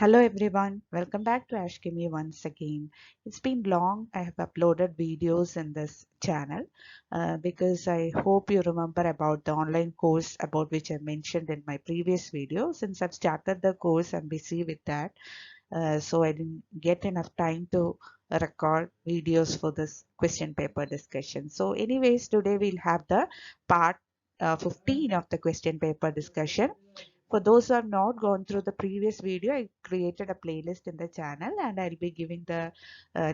Hello everyone, welcome back to Ashkimi once again. It's been long. I have uploaded videos in this channel because I hope you remember about the online course about which I mentioned in my previous video. Since I've started the course, I'm busy with that. So I didn't get enough time to record videos for this question paper discussion. So anyways, today we'll have the part 15 of the question paper discussion. For those who have not gone through the previous video, I created a playlist in the channel and I'll be giving the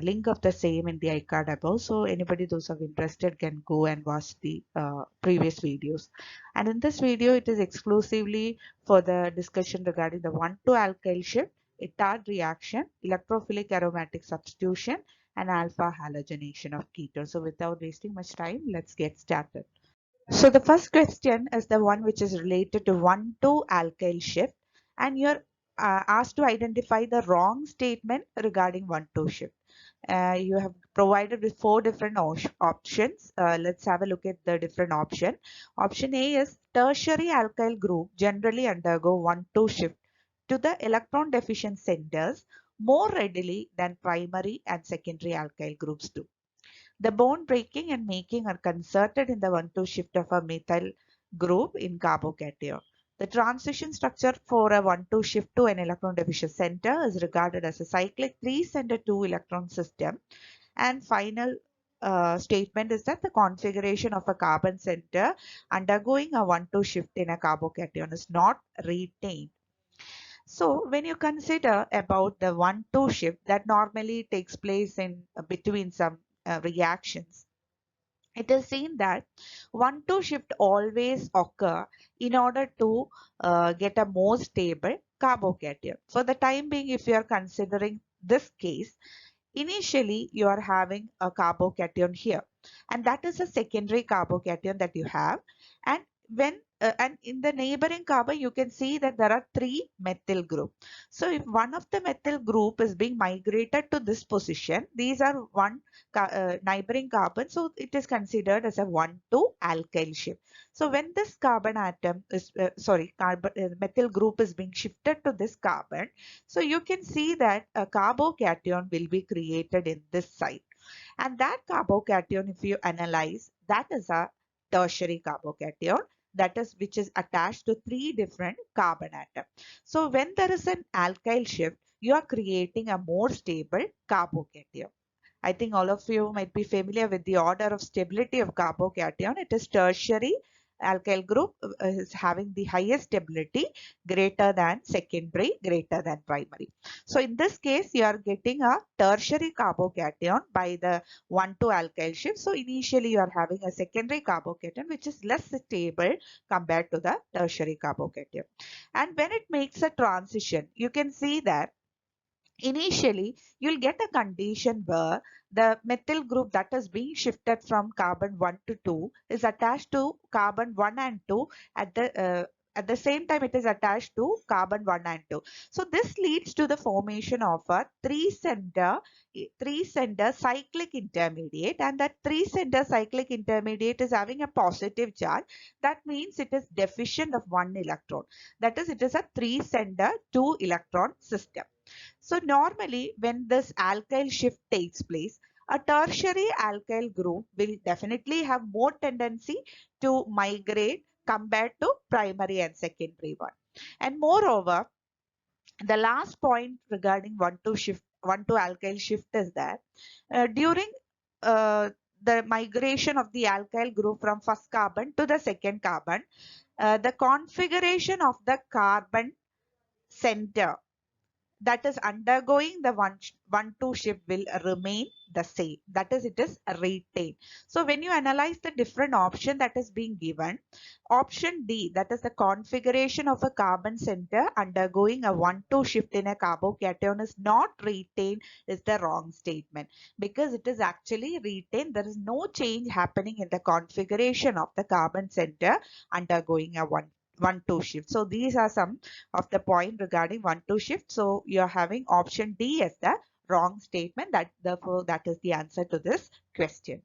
link of the same in the iCard above. So anybody those who are interested can go and watch the previous videos. And in this video, it is exclusively for the discussion regarding the 1,2-alkyl shift, Itard reaction, electrophilic aromatic substitution, and alpha halogenation of ketones. So without wasting much time, let's get started. So the first question is the one which is related to 1,2-alkyl shift, and you're asked to identify the wrong statement regarding 1,2 shift. You have provided with four different options. Let's have a look at the different option. Option A is tertiary alkyl group generally undergo 1,2 shift to the electron deficient centers more readily than primary and secondary alkyl groups do. The bond breaking and making are concerted in the 1,2 shift of a methyl group in carbocation. The transition structure for a 1,2 shift to an electron deficient center is regarded as a cyclic 3-center 2-electron system. And final statement is that the configuration of a carbon center undergoing a 1,2 shift in a carbocation is not retained. So when you consider about the 1,2 shift that normally takes place in between some reactions, it is seen that 1,2 shift always occur in order to get a more stable carbocation. For the time being, if you are considering this case, initially you are having a carbocation here, and that is a secondary carbocation that you have. And when and in the neighboring carbon, you can see that there are three methyl group. So if one of the methyl group is being migrated to this position, these are one neighboring carbon, so it is considered as a 1,2 alkyl shift. So when this carbon atom is methyl group is being shifted to this carbon, so you can see that a carbocation will be created in this site. And that carbocation, if you analyze, that is a tertiary carbocation, that is which is attached to three different carbon atoms. So when there is an alkyl shift, you are creating a more stable carbocation. I think all of you might be familiar with the order of stability of carbocation. It is tertiary alkyl group is having the highest stability, greater than secondary, greater than primary. So in this case, you are getting a tertiary carbocation by the 1,2 alkyl shift. So initially you are having a secondary carbocation which is less stable compared to the tertiary carbocation. And when it makes a transition, you can see that initially you'll get a condition where the methyl group that is being shifted from carbon 1 to 2 is attached to carbon 1 and 2 at the same time it is attached to carbon 1 and 2. So this leads to the formation of a three-center cyclic intermediate, and that three-center cyclic intermediate is having a positive charge. That means it is deficient of one electron. That is, it is a three-center 2-electron system. So normally when this alkyl shift takes place, a tertiary alkyl group will definitely have more tendency to migrate compared to primary and secondary one. And moreover, the last point regarding 1,2 alkyl shift is that during the migration of the alkyl group from first carbon to the second carbon, the configuration of the carbon center that is undergoing the 1,2 shift will remain the same. That is, it is retained. So when you analyze the different option that is being given, option D, that is the configuration of a carbon center undergoing a 1,2 shift in a carbocation is not retained, is the wrong statement, because it is actually retained. There is no change happening in the configuration of the carbon center undergoing a 1,2 shift. So these are some of the point regarding 1,2 shift. So you're having option D as the wrong statement. That therefore that is the answer to this question.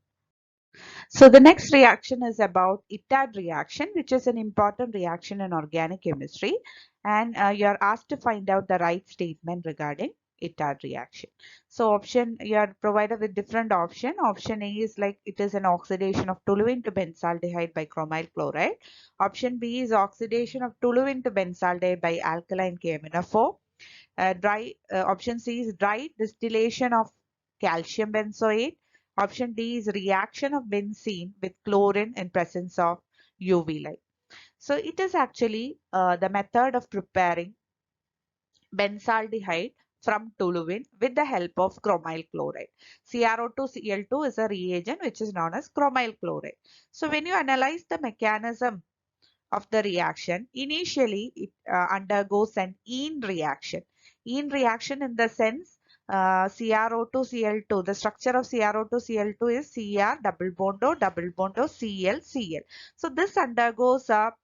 So the next reaction is about ITAD reaction, which is an important reaction in organic chemistry. And you are asked to find out the right statement regarding ITAD reaction. So you are provided with different option. Option A is like it is an oxidation of toluene to benzaldehyde by chromyl chloride. Option B is oxidation of toluene to benzaldehyde by alkaline KMnO4. Option C is dry distillation of calcium benzoate. Option D is reaction of benzene with chlorine in presence of UV light. So it is actually the method of preparing benzaldehyde from toluene with the help of chromyl chloride. CrO2Cl2 is a reagent which is known as chromyl chloride. So when you analyze the mechanism of the reaction, initially it undergoes an ene reaction. Ene reaction in the sense CrO2Cl2, the structure of CrO2Cl2 is Cr double bond O Cl Cl. So this undergoes a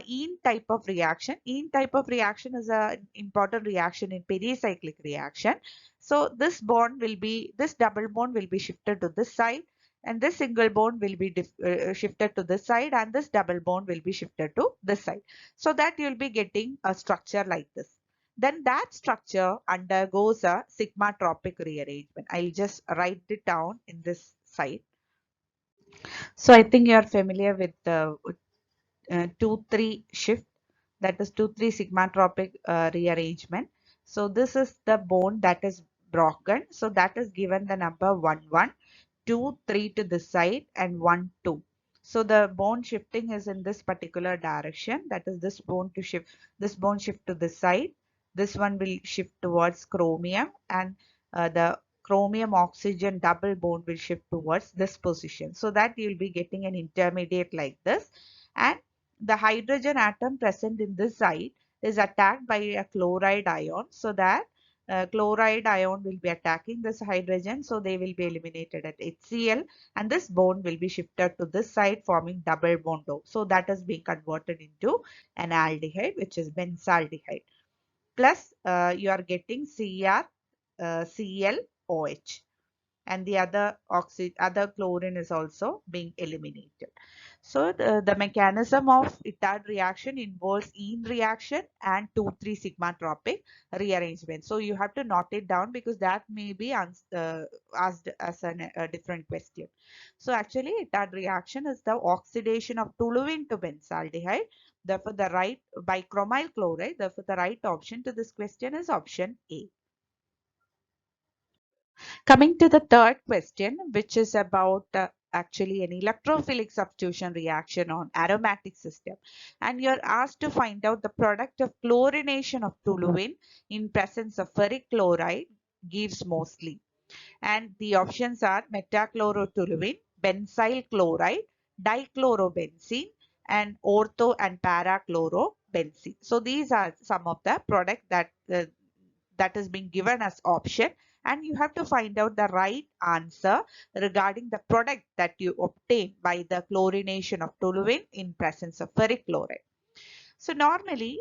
ene type of reaction. Ene type of reaction is an important reaction in pericyclic reaction. So this double bond will be shifted to this side, and this single bond will be shifted to this side, and this double bond will be shifted to this side, so that you'll be getting a structure like this. Then that structure undergoes a sigmatropic rearrangement. I'll just write it down in this side. So I think you are familiar with the 2-3 shift, that is 2-3 sigmatropic rearrangement. So this is the bond that is broken. So that is given the number 1 1, 2 3 to this side, and 1 2. So the bone shifting is in this particular direction. That is this bone shift to this side. This one will shift towards chromium, and the chromium oxygen double bond will shift towards this position. So that you will be getting an intermediate like this. And the hydrogen atom present in this side is attacked by a chloride ion, so that chloride ion will be attacking this hydrogen, so they will be eliminated at HCl, and this bond will be shifted to this side, forming double bond O. So that is being converted into an aldehyde, which is benzaldehyde. Plus you are getting Cr ClOH, and the other chlorine is also being eliminated. So the mechanism of ITAD reaction involves ene reaction and 2,3 sigmatropic rearrangement. So you have to note it down because that may be asked as a different question. So actually ITAD reaction is the oxidation of toluene to benzaldehyde. Therefore the right by chromyl chloride. Therefore the right option to this question is option A. Coming to the third question, which is about actually an electrophilic substitution reaction on aromatic system, and you're asked to find out the product of chlorination of toluene in presence of ferric chloride gives mostly. And the options are metachlorotoluene, benzyl chloride, dichlorobenzene, and ortho and parachlorobenzene. So these are some of the product that is being given as option, and you have to find out the right answer regarding the product that you obtain by the chlorination of toluene in presence of ferric chloride. So normally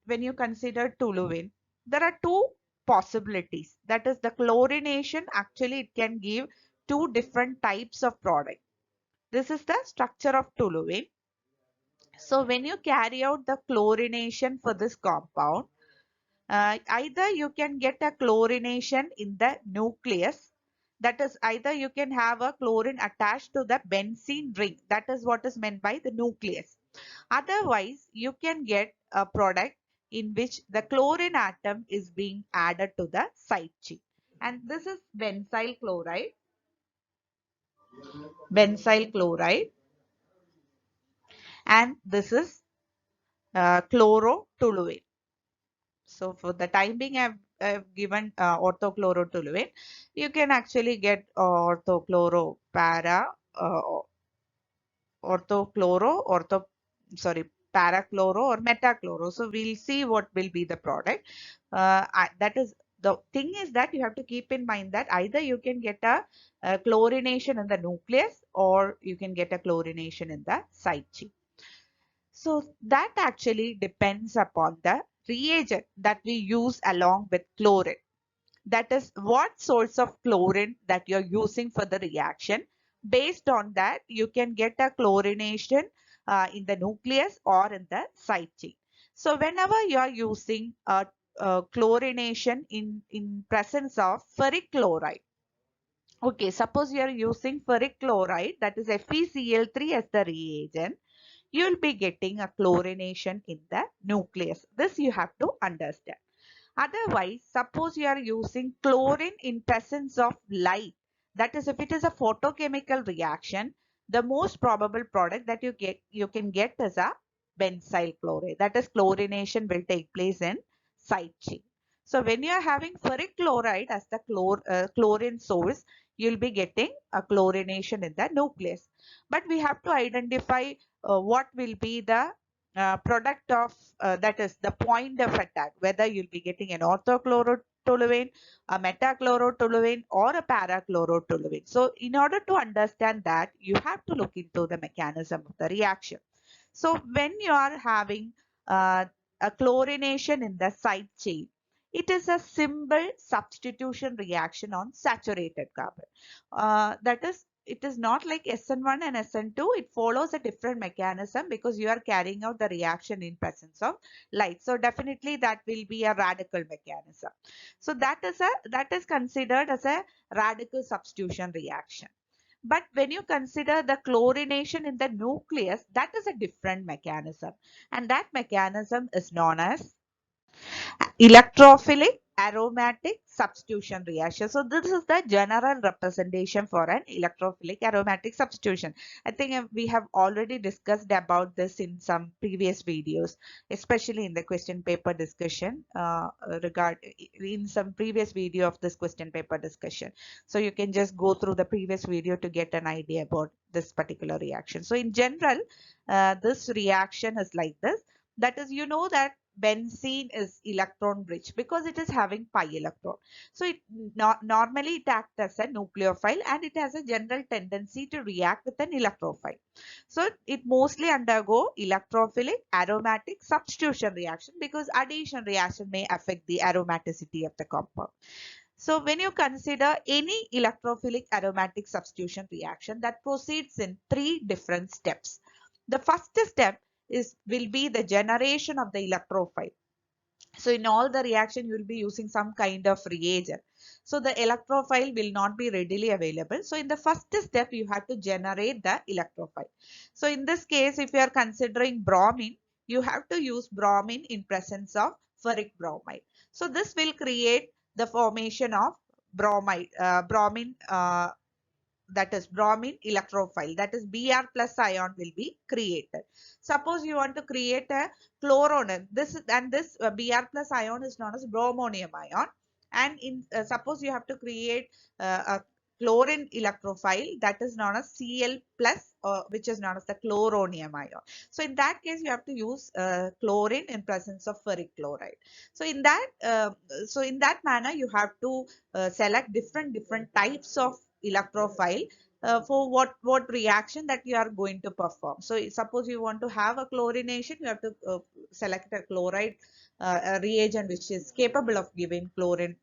when you consider toluene, there are two possibilities. That is, the chlorination actually it can give two different types of product. This is the structure of toluene. So when you carry out the chlorination for this compound, either you can get a chlorination in the nucleus, that is, either you can have a chlorine attached to the benzene ring, that is what is meant by the nucleus. Otherwise you can get a product in which the chlorine atom is being added to the side chain, and this is benzyl chloride, and this is chlorotoluene. So for the time being, I've given orthochlorotoluene. You can actually get orthochloropara, uh, sorry, parachloro or metachloro. So we'll see what will be the product. That is, the thing is that you have to keep in mind that either you can get a chlorination in the nucleus, or you can get a chlorination in the side chain. So that actually depends upon the reagent that we use along with chlorine. That is, what source of chlorine that you're using for the reaction Based on that, you can get a chlorination in the nucleus or in the side chain. So whenever you are using a chlorination in presence of ferric chloride, okay, suppose you are using ferric chloride, that is FeCl3 as the reagent, you will be getting a chlorination in the nucleus. This you have to understand. Otherwise, suppose you are using chlorine in presence of light, that is, if it is a photochemical reaction, the most probable product that you can get is a benzyl chloride. That is, chlorination will take place in side chain. So when you are having ferric chloride as the chlorine source, you'll be getting a chlorination in the nucleus. But we have to identify what will be the product of that is the point of attack, whether you'll be getting an orthochlorotoluene, a metachlorotoluene, or a parachlorotoluene. So in order to understand that, you have to look into the mechanism of the reaction. So when you are having uh, a chlorination in the side chain, it is a simple substitution reaction on saturated carbon. That is, it is not like SN1 and SN2. It follows a different mechanism because you are carrying out the reaction in presence of light. So definitely that will be a radical mechanism. So that is considered as a radical substitution reaction. But when you consider the chlorination in the nucleus, that is a different mechanism. And that mechanism is known as electrophilic aromatic substitution reaction. So this is the general representation for an electrophilic aromatic substitution. I think we have already discussed about this in some previous videos, especially in the question paper discussion in some previous video of this question paper discussion. So you can just go through the previous video to get an idea about this particular reaction. So in general, this reaction is like this. That is, you know that benzene is electron rich because it is having pi electron. So it normally it acts as a nucleophile and it has a general tendency to react with an electrophile. So it mostly undergo electrophilic aromatic substitution reaction because addition reaction may affect the aromaticity of the compound. So when you consider any electrophilic aromatic substitution reaction, that proceeds in three different steps. The first step will be the generation of the electrophile. So in all the reaction, you will be using some kind of reagent. So the electrophile will not be readily available. So in the first step, you have to generate the electrophile. So in this case, if you are considering bromine, you have to use bromine in presence of ferric bromide. So this will create the formation of bromine that is bromine electrophile, that is Br plus ion will be created. Suppose you want to create a chloronine, this Br plus ion is known as bromonium ion, and in suppose you have to create a chlorine electrophile, that is known as Cl plus, which is known as the chloronium ion. So in that case, you have to use chlorine in presence of ferric chloride. So in that manner, you have to select different types of electrophile for what reaction that you are going to perform. So suppose you want to have a chlorination, you have to select a chloride a reagent which is capable of giving chlorine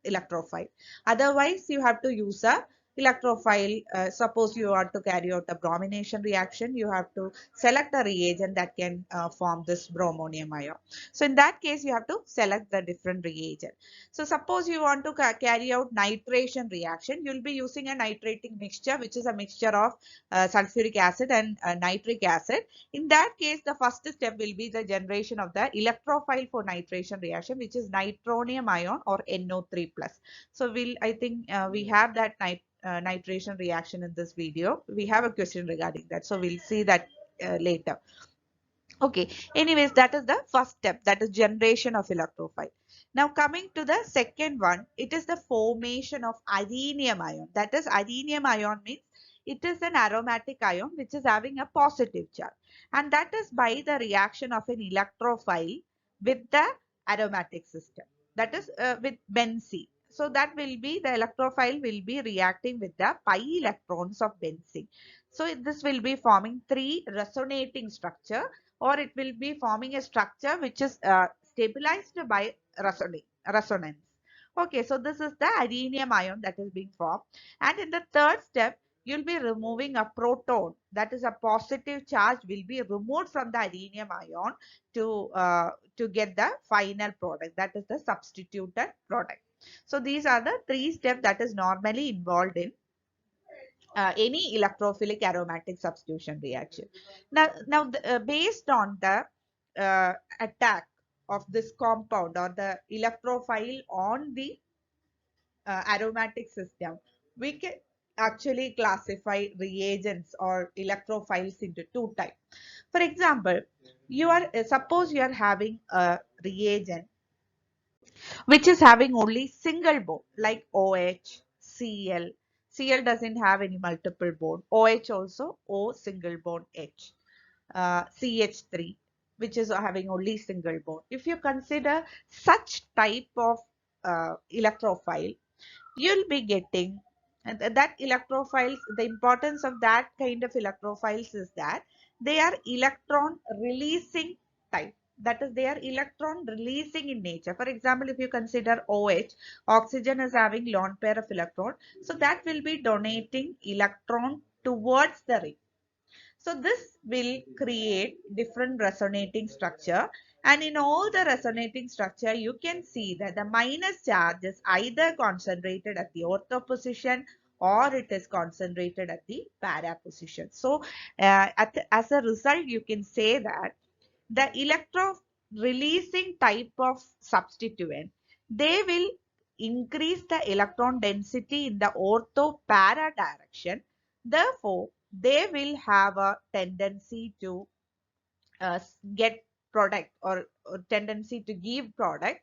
electrophile. Otherwise, you have to use a electrophile. Suppose you want to carry out a bromination reaction, you have to select a reagent that can form this bromonium ion. So in that case, you have to select the different reagent. So suppose you want to carry out nitration reaction, you will be using a nitrating mixture, which is a mixture of sulfuric acid and nitric acid. In that case, the first step will be the generation of the electrophile for nitration reaction, which is nitronium ion or NO3 plus. So I think we have that nitration reaction in this video. We have a question regarding that. So we'll see that later. Okay, anyways, that is the first step, that is generation of electrophile. Now coming to the second one, it is the formation of adenium ion. That is, adenium ion means it is an aromatic ion which is having a positive charge, and that is by the reaction of an electrophile with the aromatic system, that is with benzene. So that will be, the electrophile will be reacting with the pi electrons of benzene. So this will be forming three resonating structure, or it will be forming a structure which is stabilized by resonance. Okay, so this is the adenium ion that is being formed. And in the third step, you'll be removing a proton, that is a positive charge will be removed from the adenium ion to get the final product, that is the substituted product. So these are the three steps that is normally involved in any electrophilic aromatic substitution reaction. Based on the attack of this compound or the electrophile on the aromatic system, we can actually classify reagents or electrophiles into two types. For example, suppose you are having a reagent which is having only single bond like OH, Cl. Cl doesn't have any multiple bond. OH also O single bond H. CH3 which is having only single bond. If you consider such type of electrophile, you'll be getting that electrophiles. The importance of that kind of electrophiles is that they are electron releasing type, that is they are electron releasing in nature. For example, if you consider OH, oxygen is having lone pair of electron, so that will be donating electron towards the ring. So this will create different resonating structure, and in all the resonating structure you can see that the minus charge is either concentrated at the ortho position or it is concentrated at the para position. So as a result you can say that the electron releasing type of substituent, they will increase the electron density in the ortho para direction. Therefore, they will have a tendency to get product or tendency to give product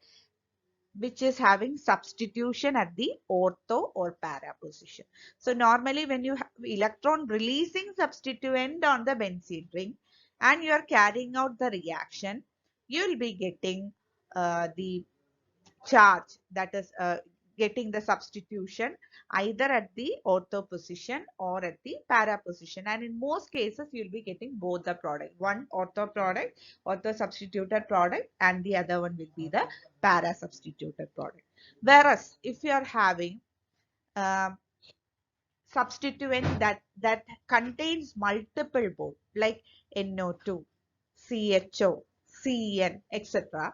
which is having substitution at the ortho or para position. So normally when you have electron releasing substituent on the benzene ring and you are carrying out the reaction, you will be getting the charge, that is getting the substitution either at the ortho position or at the para position, and in most cases you'll be getting both the product, one ortho product, ortho substituted product, and the other one will be the para substituted product. Whereas if you are having um, substituent that contains multiple bond like NO2, CHO, CN, etc.,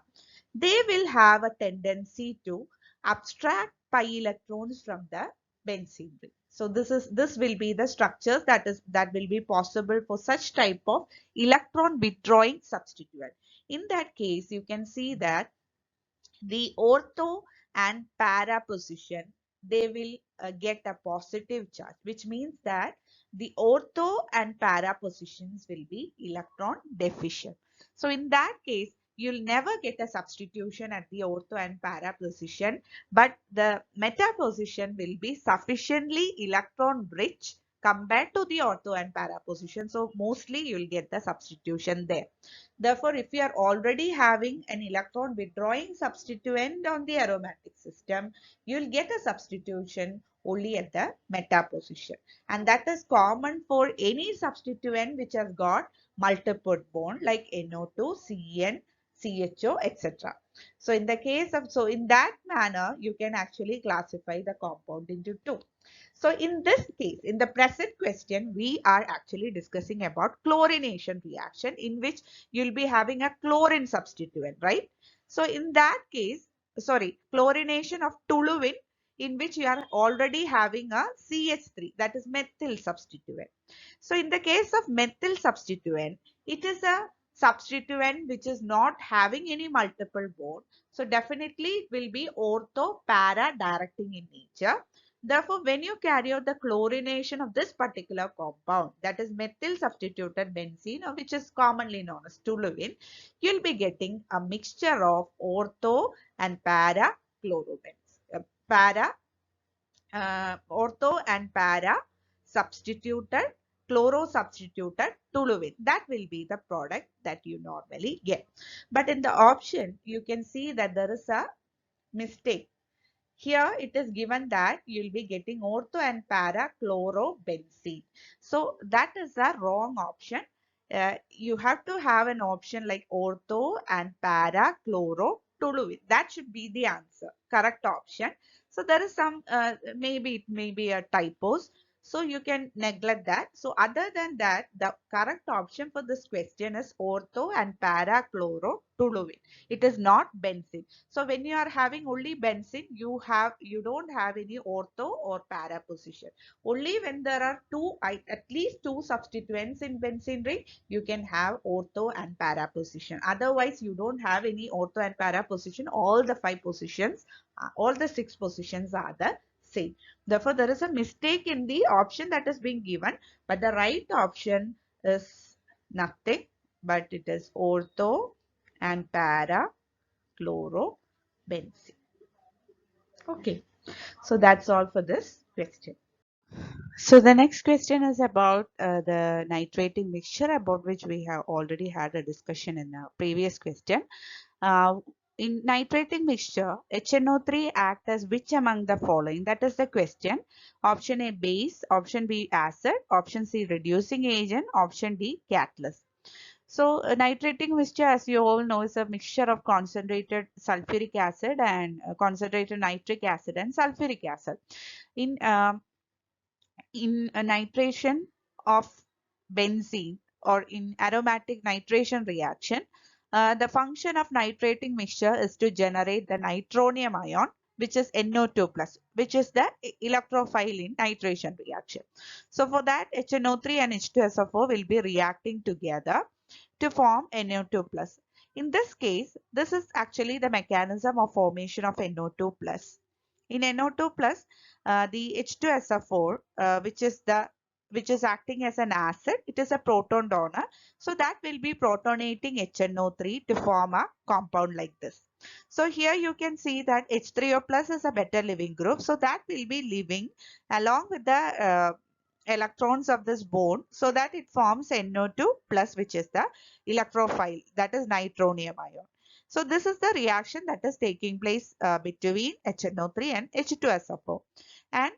they will have a tendency to abstract pi electrons from the benzene ring. So this will be the structures that will be possible for such type of electron withdrawing substituent. In that case, you can see that the ortho and para position, they will get a positive charge, which means that the ortho and para positions will be electron deficient. So in that case, you'll never get a substitution at the ortho and para position, but the meta position will be sufficiently electron rich compared to the ortho and para position. So mostly you'll get the substitution there. Therefore, if you are already having an electron withdrawing substituent on the aromatic system, you will get a substitution only at the meta position. And that is common for any substituent which has got multiple bond like NO2, CN, CHO, etc. So in the case of, so in that manner, you can actually classify the compound into two. So in this case, in the present question, we are actually discussing about chlorination reaction in which you'll be having a chlorine substituent, right? So in that case, sorry, chlorination of toluene in which you are already having a CH3, that is methyl substituent. So in the case of methyl substituent, it is a substituent which is not having any multiple bond. So definitely it will be ortho para directing in nature. Therefore, when you carry out the chlorination of this particular compound, that is methyl substituted benzene, or which is commonly known as toluene, you'll be getting a mixture of ortho and para chlorobenzene. Ortho and para substituted chloro substituted toluene. That will be the product that you normally get. But in the option, you can see that there is a mistake. Here it is given that you'll be getting ortho and para chlorobenzene. So that is a wrong option. You have to have an option like ortho and para chlorotoluene. That should be the answer, correct option. So there is some, maybe it may be a typos. So you can neglect that. So other than that, the correct option for this question is ortho and parachlorotoluene. It is not benzene. So when you are having only benzene, you don't have any ortho or para position. Only when there are at least two substituents in benzene ring, you can have ortho and para position. Otherwise, you don't have any ortho and para position. All the five positions, all the six positions are the same. Therefore, there is a mistake in the option that is being given, but the right option is nothing, but it is ortho and para chlorobenzene. Okay, so that's all for this question. So the next question is about the nitrating mixture, about which we have already had a discussion in the previous question. Uh, in nitrating mixture, HNO3 act as which among the following? That is the question. Option A, base. Option B, acid. Option C, reducing agent. Option D, catalyst. So nitrating mixture, as you all know, is a mixture of concentrated sulfuric acid and concentrated nitric acid and sulfuric acid. In a nitration of benzene or in aromatic nitration reaction, the function of nitrating mixture is to generate the nitronium ion, which is NO2 plus, which is the electrophile in nitration reaction. So for that, HNO3 and H2SO4 will be reacting together to form NO2 plus. In this case, this is actually the mechanism of formation of NO2 plus. In NO2 plus, the H2SO4, which is acting as an acid, it is a proton donor. So that will be protonating HNO3 to form a compound like this. So here you can see that H3O plus is a better living group. So that will be living along with the electrons of this bond, so that it forms NO2 plus, which is the electrophile, that is nitronium ion. So this is the reaction that is taking place between HNO3 and H2SO4. And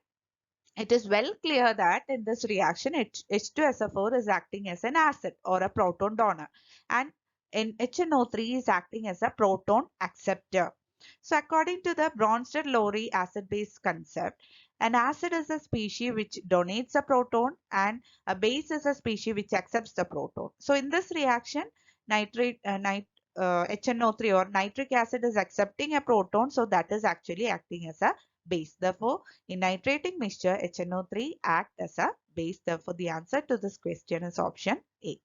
it is well clear that in this reaction, H2SO4 is acting as an acid or a proton donor, and HNO3 is acting as a proton acceptor. So according to the Bronsted-Lowry acid-base concept, an acid is a species which donates a proton and a base is a species which accepts the proton. So in this reaction, HNO3 or nitric acid is accepting a proton, so that is actually acting as a base. Therefore, in nitrating mixture, HNO3 act as a base. Therefore, the answer to this question is option A.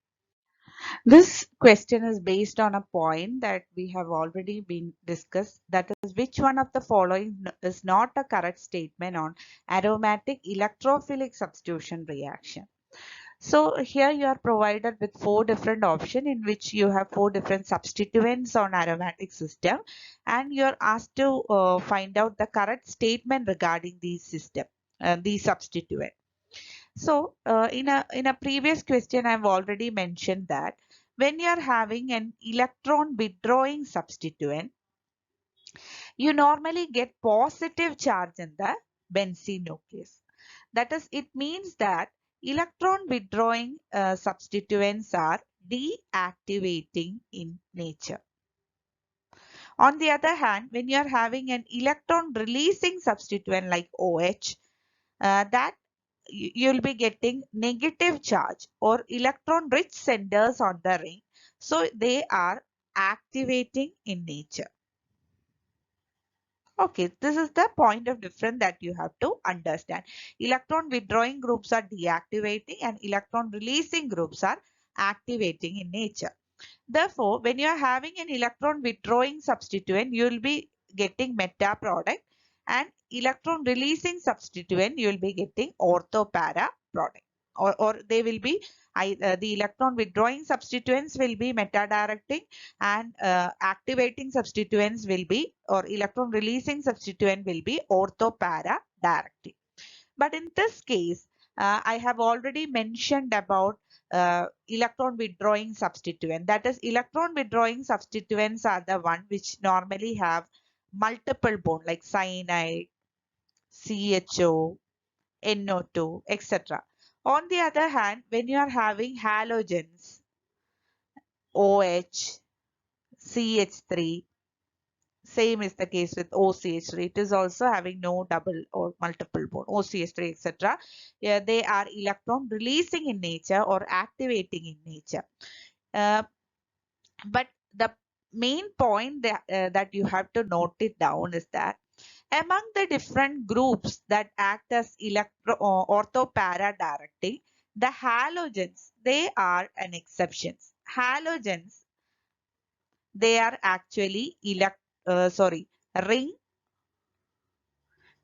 This question is based on a point that we have already been discussed, that is, which one of the following is not a correct statement on aromatic electrophilic substitution reaction. So here you are provided with four different options in which you have four different substituents on aromatic system, and you are asked to find out the correct statement regarding these system, these substituent. So in a previous question, I've already mentioned that when you are having an electron withdrawing substituent, you normally get positive charge in the benzene nucleus. That is, it means that electron withdrawing substituents are deactivating in nature. On the other hand, when you are having an electron releasing substituent like OH, that you'll be getting negative charge or electron rich centers on the ring. So they are activating in nature. Okay, this is the point of difference that you have to understand. Electron withdrawing groups are deactivating and electron releasing groups are activating in nature. Therefore, when you are having an electron withdrawing substituent, you will be getting meta product, and electron releasing substituent, you will be getting ortho-para product. Or they will be, the electron withdrawing substituents will be meta-directing, and activating substituents will be, or electron releasing substituent will be ortho-para directing. But in this case, I have already mentioned about electron withdrawing substituent. That is, electron withdrawing substituents are the one which normally have multiple bond like cyanide, CHO, NO2, etc. On the other hand, when you are having halogens, OH, CH3, Same is the case with OCH3. It is also having no double or multiple bond, OCH3, etc. Yeah, they are electron releasing in nature or activating in nature. But the main point that you have to note it down is that among the different groups that act as ortho-para directing, the halogens, they are an exception. Halogens, they are actually ring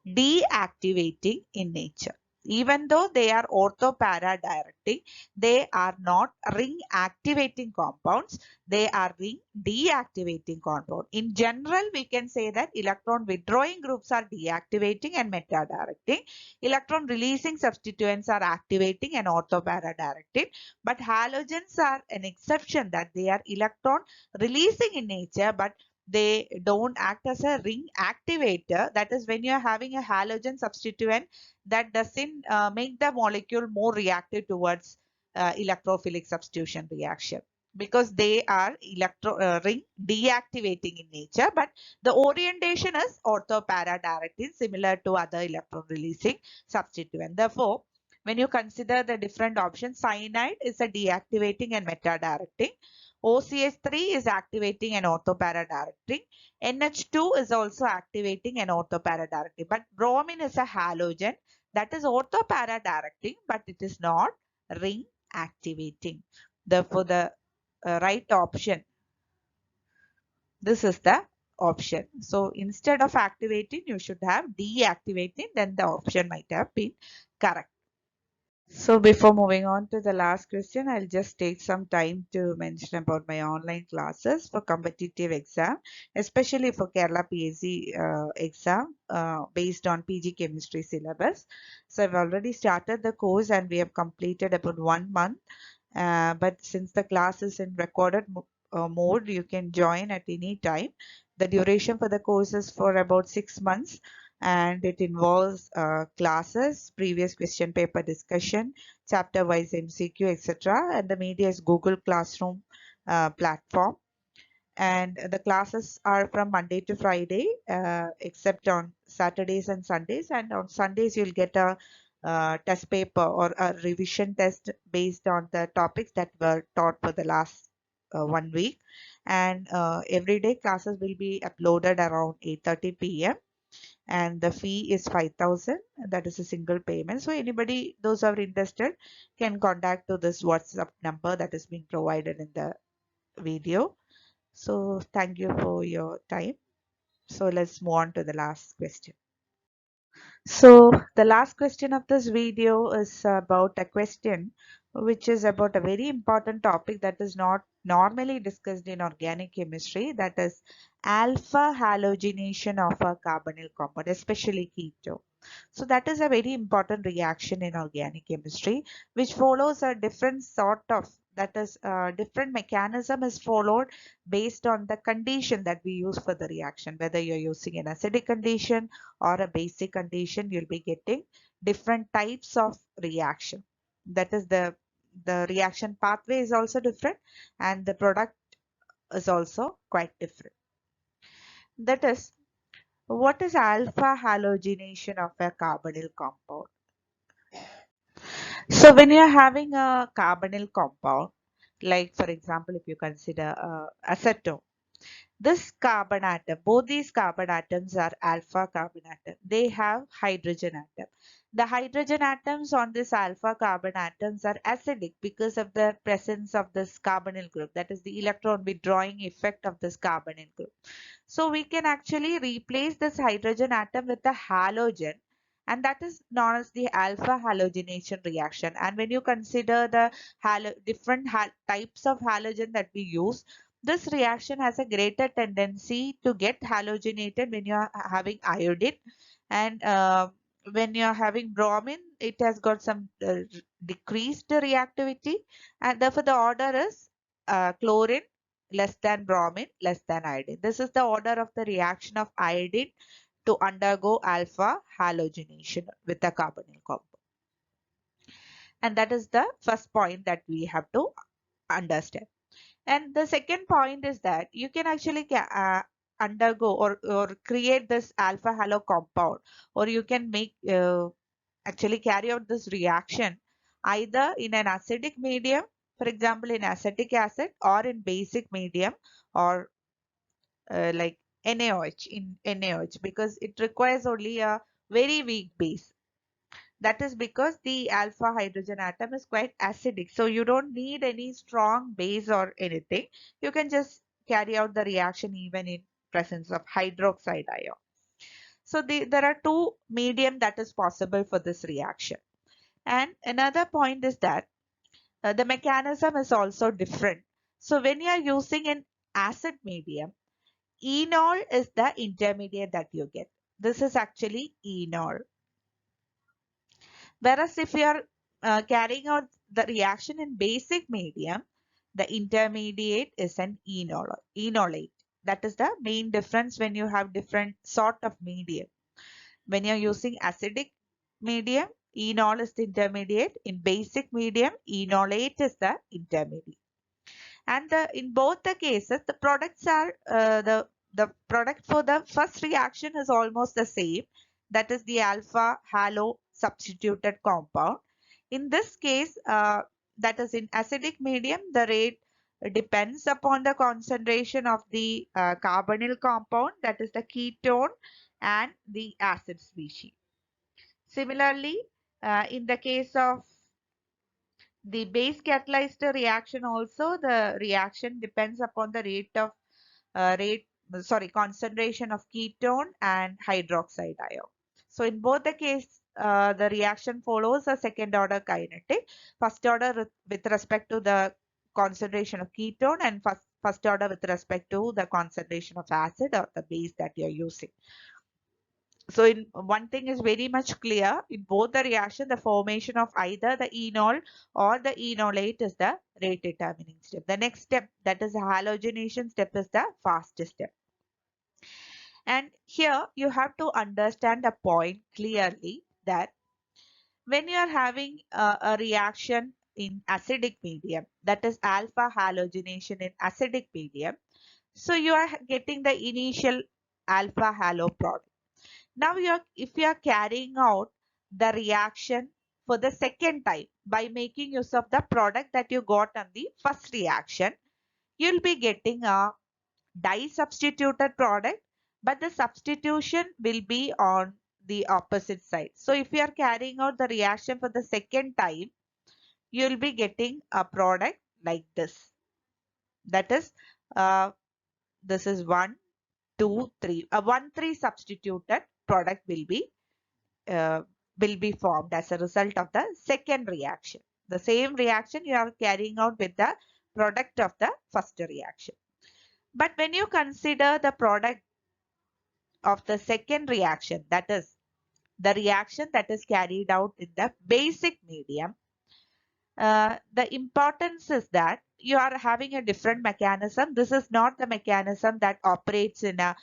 deactivating in nature. Even though they are ortho-para directing, they are not ring activating compounds. They are ring deactivating compound. In general, we can say that electron withdrawing groups are deactivating and meta-directing. Electron releasing substituents are activating and ortho-para directing. But halogens are an exception, that they are electron releasing in nature, but they don't act as a ring activator. That is, when you're having a halogen substituent, that doesn't make the molecule more reactive towards electrophilic substitution reaction, because they are ring deactivating in nature, but the orientation is ortho-para directing, similar to other electron releasing substituent. Therefore, when you consider the different options, cyanide is a deactivating and meta directing. OCH3 is activating and ortho-para directing. NH2 is also activating and ortho-para directing. But bromine is a halogen that is ortho-para directing, but it is not ring activating. Therefore, the right option, this is the option. So instead of activating, you should have deactivating, then the option might have been correct. So before moving on to the last question, I'll just take some time to mention about my online classes for competitive exam, especially for Kerala Kpsc exam based on PG chemistry syllabus. So I've already started the course and we have completed about 1 month. But since the class is in recorded mode, you can join at any time. The duration for the course is for about 6 months, and it involves classes, previous question paper discussion, chapter wise MCQ, etc. And the media is Google Classroom platform. And the classes are from Monday to Friday, except on Saturdays and Sundays. And on Sundays, you'll get a test paper or a revision test based on the topics that were taught for the last 1 week. And every day classes will be uploaded around 8:30 p.m. And the fee is 5,000. That is a single payment. So anybody, those who are interested, can contact to this WhatsApp number that is being provided in the video. So thank you for your time. So let's move on to the last question. So the last question of this video is about a question which is about a very important topic that is not normally discussed in organic chemistry, that is alpha halogenation of a carbonyl compound, especially keto. So that is a very important reaction in organic chemistry, which follows a different sort of, that is a different mechanism is followed based on the condition that we use for the reaction. Whether you're using an acidic condition or a basic condition, you'll be getting different types of reaction. That is the reaction pathway is also different, and the product is also quite different. That is, what is alpha halogenation of a carbonyl compound? So when you're having a carbonyl compound, like for example, if you consider acetone, this carbon atom, both these carbon atoms are alpha carbon atom. They have hydrogen atom. The hydrogen atoms on this alpha carbon atoms are acidic because of the presence of this carbonyl group. That is the electron withdrawing effect of this carbonyl group. So we can actually replace this hydrogen atom with a halogen, and that is known as the alpha halogenation reaction. And when you consider the different types of halogen that we use, this reaction has a greater tendency to get halogenated when you are having iodine, and when you are having bromine, it has got some decreased reactivity, and therefore the order is chlorine less than bromine less than iodine. This is the order of the reaction of iodine to undergo alpha halogenation with the carbonyl compound. And that is the first point that we have to understand. And the second point is that you can actually undergo or create this alpha halo compound, or you can make actually carry out this reaction either in an acidic medium, for example in acetic acid, or in basic medium, or like NaOH, in NaOH, because it requires only a very weak base. That is because the alpha hydrogen atom is quite acidic. So you don't need any strong base or anything. You can just carry out the reaction even in presence of hydroxide ion. So there are two medium that is possible for this reaction. And another point is that the mechanism is also different. So when you are using an acid medium, enol is the intermediate that you get. This is actually enol. Whereas if you are carrying out the reaction in basic medium, the intermediate is an enolate. That is the main difference when you have different sort of medium. When you're using acidic medium, enol is the intermediate. In basic medium, enolate is the intermediate. And in both the cases, the products are the product for the first reaction is almost the same. That is the alpha halo substituted compound. In this case, that is in acidic medium, the rate depends upon the concentration of the carbonyl compound, that is the ketone, and the acid species. Similarly, in the case of the base catalyzed reaction also, the reaction depends upon the concentration of ketone and hydroxide ion. So in both the case, the reaction follows a second order kinetic. First order with respect to the concentration of ketone, and first order with respect to the concentration of acid or the base that you are using. So in one thing is very much clear, in both the reaction, the formation of either the enol or the enolate is the rate determining step. The next step, that is the halogenation step, is the fastest step. And here you have to understand a point clearly, that when you are having a reaction in acidic medium, that is alpha halogenation in acidic medium, so you are getting the initial alpha halo product. Now if you are carrying out the reaction for the second time by making use of the product that you got on the first reaction, you'll be getting a di-substituted product, but the substitution will be on the opposite side. So if you are carrying out the reaction for the second time, you'll be getting a product like this. That is, this is 1, 2, 3. A 1,3 substituted product will be formed as a result of the second reaction. The same reaction you are carrying out with the product of the first reaction. But when you consider the product of the second reaction, that is the reaction that is carried out in the basic medium, the importance is that you are having a different mechanism. This is not the mechanism that operates in a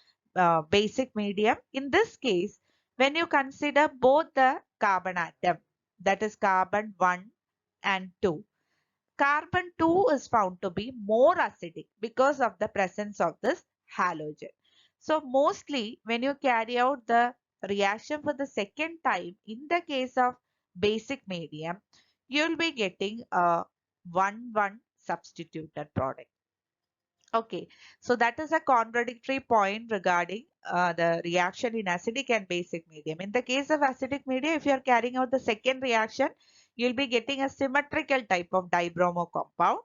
basic medium. In this case, when you consider both the carbon atom, that is carbon 1 and 2, carbon 2 is found to be more acidic because of the presence of this halogen. So mostly when you carry out the reaction for the second time in the case of basic medium, you'll be getting a 1,1 substituted product. Okay, so that is a contradictory point regarding the reaction in acidic and basic medium. In the case of acidic medium, if you are carrying out the second reaction, you'll be getting a symmetrical type of dibromo compound.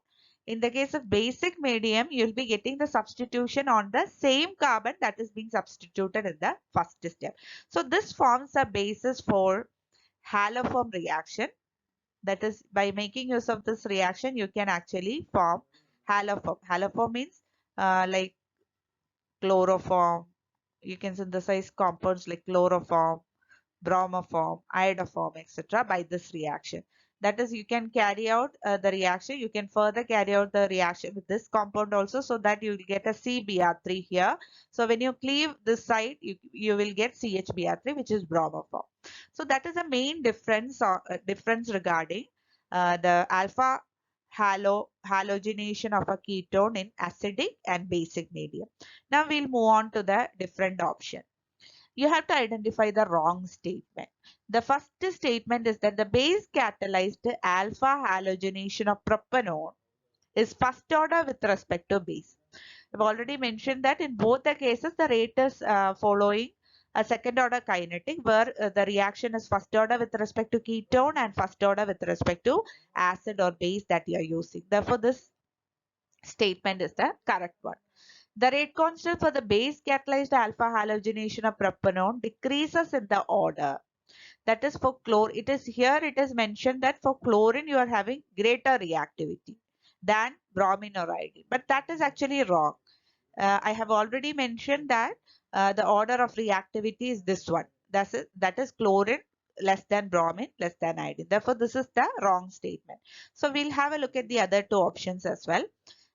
In the case of basic medium, you'll be getting the substitution on the same carbon that is being substituted in the first step. So this forms a basis for haloform reaction. That is, by making use of this reaction, you can actually form haloform. Haloform means like chloroform. You can synthesize compounds like chloroform, bromoform, iodoform, etc. by this reaction. That is, you can carry out the reaction. You can further carry out the reaction with this compound also, so that you will get a CBr3 here. So when you cleave this side, you will get CHBr3, which is bromoform. So that is the main difference regarding the alpha halogenation of a ketone in acidic and basic medium. Now we'll move on to the different option. You have to identify the wrong statement. The first statement is that the base catalyzed alpha halogenation of propanone is first order with respect to base. I've already mentioned that in both the cases the rate is following a second order kinetic, where the reaction is first order with respect to ketone and first order with respect to acid or base that you are using. Therefore, this statement is the correct one. The rate constant for the base catalyzed alpha halogenation of propanone decreases in the order. That is for chlorine. It is mentioned that for chlorine you are having greater reactivity than bromine or iodine. But that is actually wrong. I have already mentioned that the order of reactivity is this one. That is chlorine less than bromine less than iodine. Therefore, this is the wrong statement. So we'll have a look at the other two options as well.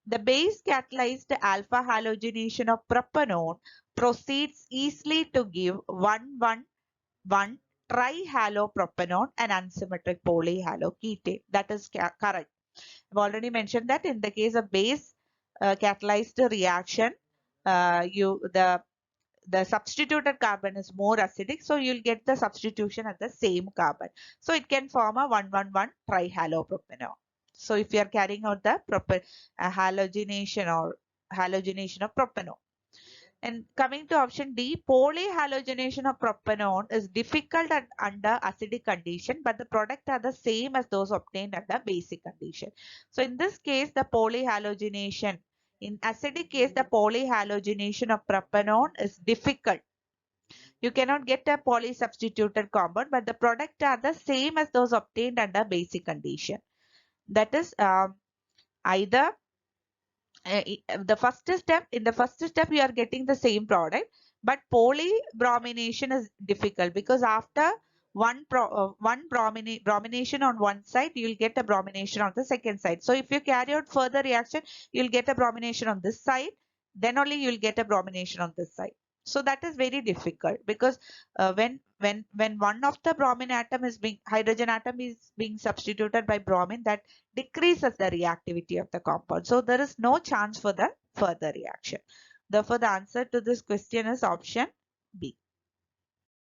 The base catalyzed alpha halogenation of propanone proceeds easily to give 1,1,1 trihalopropanone and unsymmetric polyhaloketane. That is correct. I've already mentioned that in the case of base catalyzed reaction, the substituted carbon is more acidic, so you'll get the substitution at the same carbon. So it can form a 1,1,1 trihalopropanone. So if you are carrying out the halogenation of propanone. And coming to option D, polyhalogenation of propanone is difficult under acidic condition, but the product are the same as those obtained under basic condition. So in this case, the polyhalogenation, in acidic case, the polyhalogenation of propanone is difficult. You cannot get a polysubstituted compound, but the product are the same as those obtained under basic condition. That is either in the first step you are getting the same product, but polybromination is difficult because after one bromination on one side, you will get a bromination on the second side. So if you carry out further reaction, you will get a bromination on this side, then only you will get a bromination on this side. So that is very difficult because when one of the hydrogen atom is being substituted by bromine, that decreases the reactivity of the compound. So there is no chance for the further reaction. Therefore, the answer to this question is option B.